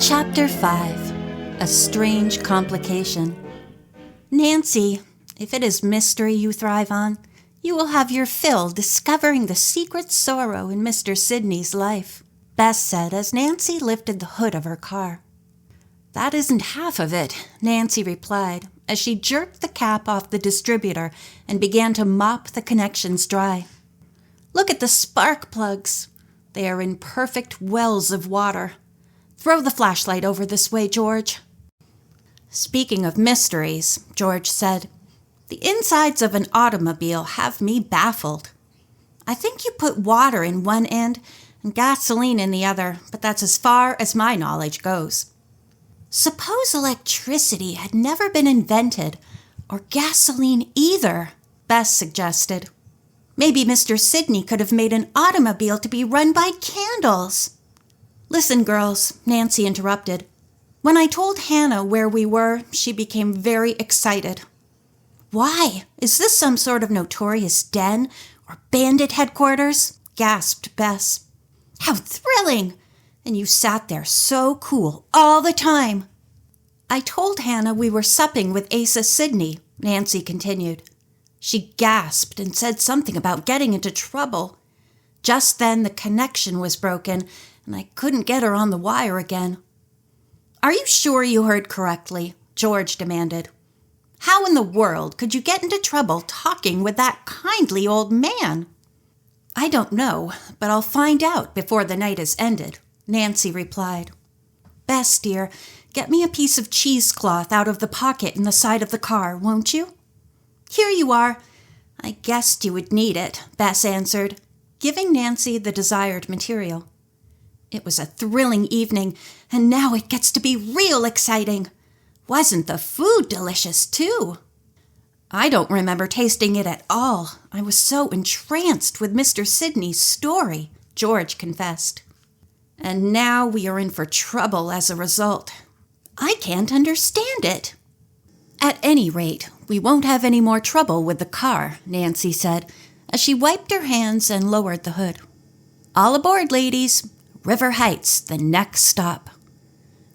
Chapter 5. A Strange Complication. Nancy, if it is mystery you thrive on, you will have your fill discovering the secret sorrow in Mr. Sidney's life, Bess said as Nancy lifted the hood of her car. That isn't half of it, Nancy replied as she jerked the cap off the distributor and began to mop the connections dry. Look at the spark plugs. They are in perfect wells of water. Throw the flashlight over this way, George. Speaking of mysteries, George said, the insides of an automobile have me baffled. I think you put water in one end and gasoline in the other, but that's as far as my knowledge goes. Suppose electricity had never been invented, or gasoline either, Bess suggested. Maybe Mr. Sidney could have made an automobile to be run by candles. Listen, girls, Nancy interrupted. When I told Hannah where we were, she became very excited. Why? Is this some sort of notorious den or bandit headquarters? Gasped Bess. How thrilling! And you sat there so cool all the time. I told Hannah we were supping with Asa Sidney, Nancy continued. She gasped and said something about getting into trouble. Just then the connection was broken, and I couldn't get her on the wire again. Are you sure you heard correctly? George demanded. How in the world could you get into trouble talking with that kindly old man? I don't know, but I'll find out before the night is ended, Nancy replied. Bess, dear, get me a piece of cheesecloth out of the pocket in the side of the car, won't you? Here you are. I guessed you would need it, Bess answered, giving Nancy the desired material. It was a thrilling evening, and now it gets to be real exciting. Wasn't the food delicious, too? I don't remember tasting it at all. I was so entranced with Mr. Sidney's story, George confessed. And now we are in for trouble as a result. I can't understand it. At any rate, we won't have any more trouble with the car, Nancy said, as she wiped her hands and lowered the hood. All aboard, ladies. River Heights, the next stop.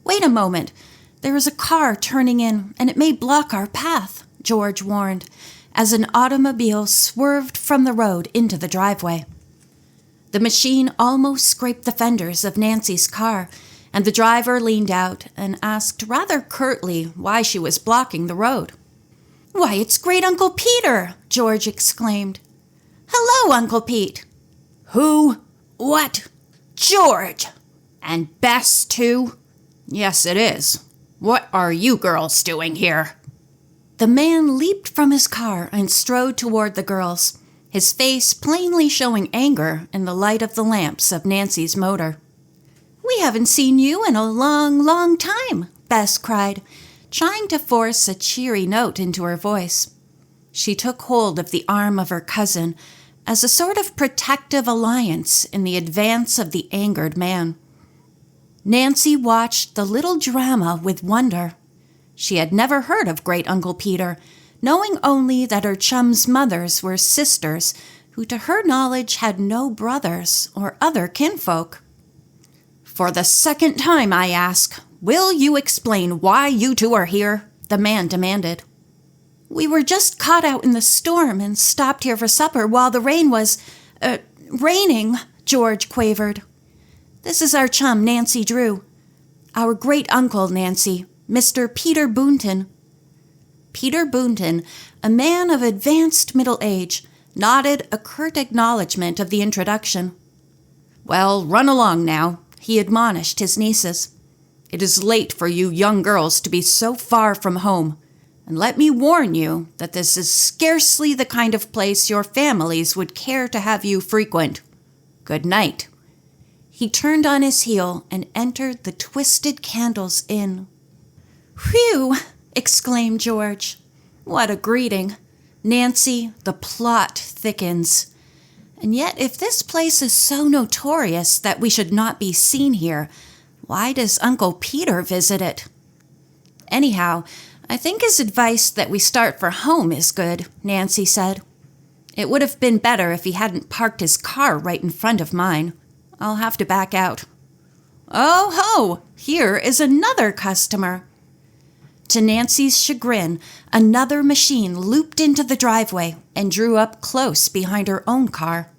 Wait a moment. There is a car turning in, and it may block our path, George warned, as an automobile swerved from the road into the driveway. The machine almost scraped the fenders of Nancy's car, and the driver leaned out and asked rather curtly why she was blocking the road. Why, it's Great Uncle Peter, George exclaimed. Hello, Uncle Pete. Who? What? George! And Bess, too? Yes, it is. What are you girls doing here? The man leaped from his car and strode toward the girls, his face plainly showing anger in the light of the lamps of Nancy's motor. We haven't seen you in a long, long time, Bess cried, trying to force a cheery note into her voice. She took hold of the arm of her cousin as a sort of protective alliance in the advance of the angered man. Nancy watched the little drama with wonder. She had never heard of Great Uncle Peter, knowing only that her chums' mothers were sisters who to her knowledge had no brothers or other kinfolk. For the second time, I ask, will you explain why you two are here? The man demanded. We were just caught out in the storm and stopped here for supper while the rain was, raining, George quavered. This is our chum, Nancy Drew. Our great-uncle, Nancy, Mr. Peter Boonton. Peter Boonton, a man of advanced middle age, nodded a curt acknowledgement of the introduction. Well, run along now, he admonished his nieces. It is late for you young girls to be so far from home. And let me warn you that this is scarcely the kind of place your families would care to have you frequent. Good night. He turned on his heel and entered the Twisted Candles Inn. Whew! Exclaimed George. What a greeting. Nancy, the plot thickens. And yet if this place is so notorious that we should not be seen here, why does Uncle Peter visit it? Anyhow, I think his advice that we start for home is good, Nancy said. It would have been better if he hadn't parked his car right in front of mine. I'll have to back out. "Oh ho! Here is another customer." To Nancy's chagrin, another machine looped into the driveway and drew up close behind her own car.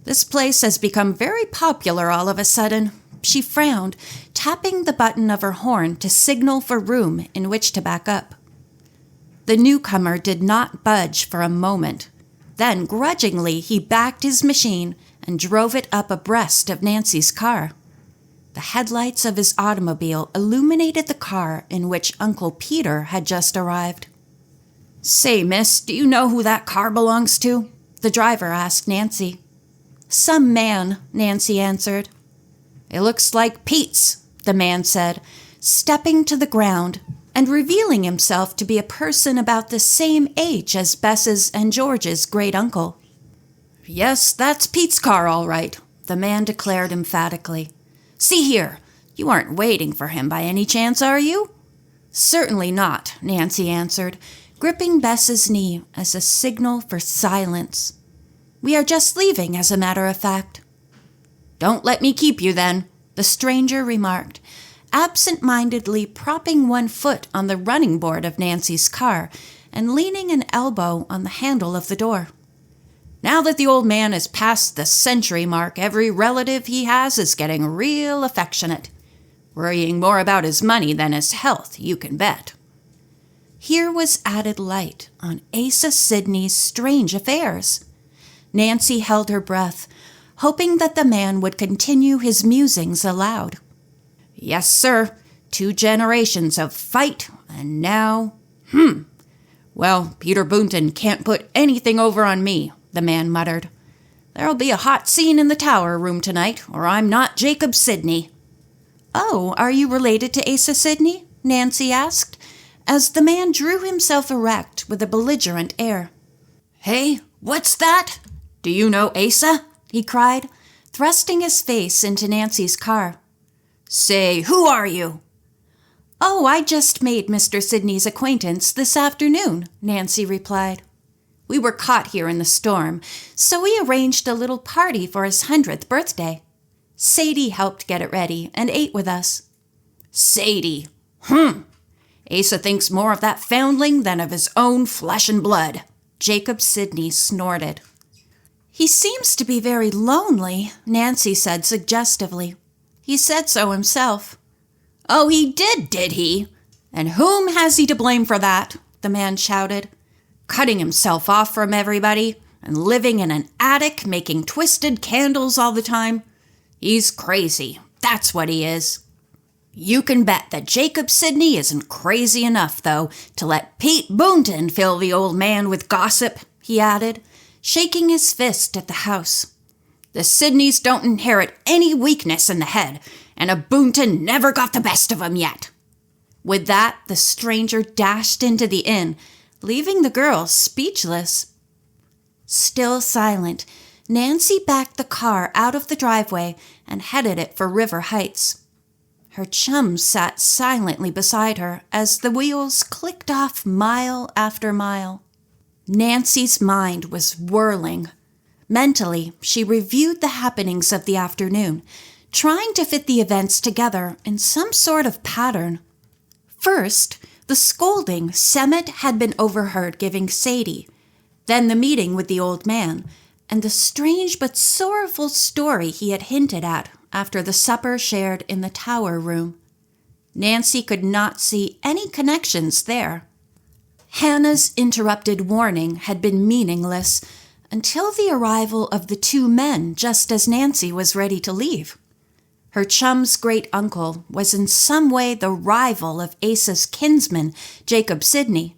"This place has become very popular all of a sudden," she frowned, tapping the button of her horn to signal for room in which to back up. The newcomer did not budge for a moment. Then, grudgingly, he backed his machine and drove it up abreast of Nancy's car. The headlights of his automobile illuminated the car in which Uncle Peter had just arrived. "Say, miss, do you know who that car belongs to?" the driver asked Nancy. "Some man," Nancy answered. "It looks like Pete's," the man said, stepping to the ground and revealing himself to be a person about the same age as Bess's and George's great-uncle. "Yes, that's Pete's car, all right," the man declared emphatically. "See here, you aren't waiting for him by any chance, are you?" "Certainly not," Nancy answered, gripping Bess's knee as a signal for silence. "We are just leaving, as a matter of fact." "Don't let me keep you, then," the stranger remarked, absent-mindedly propping one foot on the running board of Nancy's car and leaning an elbow on the handle of the door. "Now that the old man is past the century mark, every relative he has is getting real affectionate. Worrying more about his money than his health, you can bet." Here was added light on Asa Sidney's strange affairs. Nancy held her breath, hoping that the man would continue his musings aloud. "Yes, sir. 2 generations of fight, and now... Well, Peter Boonton can't put anything over on me," the man muttered. "There'll be a hot scene in the tower room tonight, or I'm not Jacob Sidney." "Oh, are you related to Asa Sidney?" Nancy asked, as the man drew himself erect with a belligerent air. "Hey, what's that? Do you know Asa?" he cried, thrusting his face into Nancy's car. "Say, who are you?" "Oh, I just made Mr. Sidney's acquaintance this afternoon," Nancy replied. "We were caught here in the storm, so we arranged a little party for his 100th birthday. Sadie helped get it ready and ate with us." "Sadie. Asa thinks more of that foundling than of his own flesh and blood," Jacob Sidney snorted. "He seems to be very lonely," Nancy said suggestively. "He said so himself." "Oh, he did he? And whom has he to blame for that?" the man shouted. "Cutting himself off from everybody and living in an attic making twisted candles all the time. He's crazy, that's what he is." "You can bet that Jacob Sidney isn't crazy enough, though, to let Pete Boonton fill the old man with gossip," he added, shaking his fist at the house. "The Sidneys don't inherit any weakness in the head, and a Boonton never got the best of 'em yet." With that, the stranger dashed into the inn, leaving the girls speechless. Still silent, Nancy backed the car out of the driveway and headed it for River Heights. Her chums sat silently beside her as the wheels clicked off mile after mile. Nancy's mind was whirling. Mentally, she reviewed the happenings of the afternoon, trying to fit the events together in some sort of pattern. First, the scolding Semet had been overheard giving Sadie, then the meeting with the old man, and the strange but sorrowful story he had hinted at after the supper shared in the tower room. Nancy could not see any connections there. Hannah's interrupted warning had been meaningless until the arrival of the 2 men just as Nancy was ready to leave. Her chum's great-uncle was in some way the rival of Asa's kinsman, Jacob Sidney.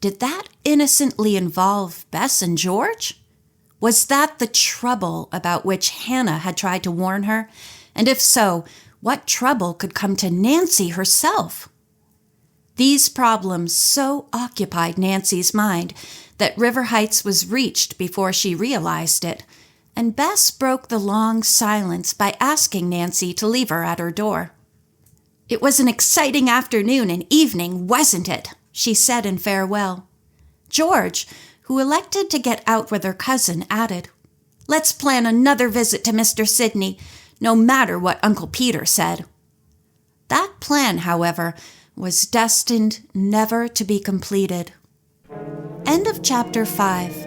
Did that innocently involve Bess and George? Was that the trouble about which Hannah had tried to warn her? And if so, what trouble could come to Nancy herself? These problems so occupied Nancy's mind that River Heights was reached before she realized it, and Bess broke the long silence by asking Nancy to leave her at her door. "It was an exciting afternoon and evening, wasn't it?" she said in farewell. George, who elected to get out with her cousin, added, "Let's plan another visit to Mr. Sidney. no matter what Uncle Peter said. That plan, however, was destined never to be completed. End of chapter 5.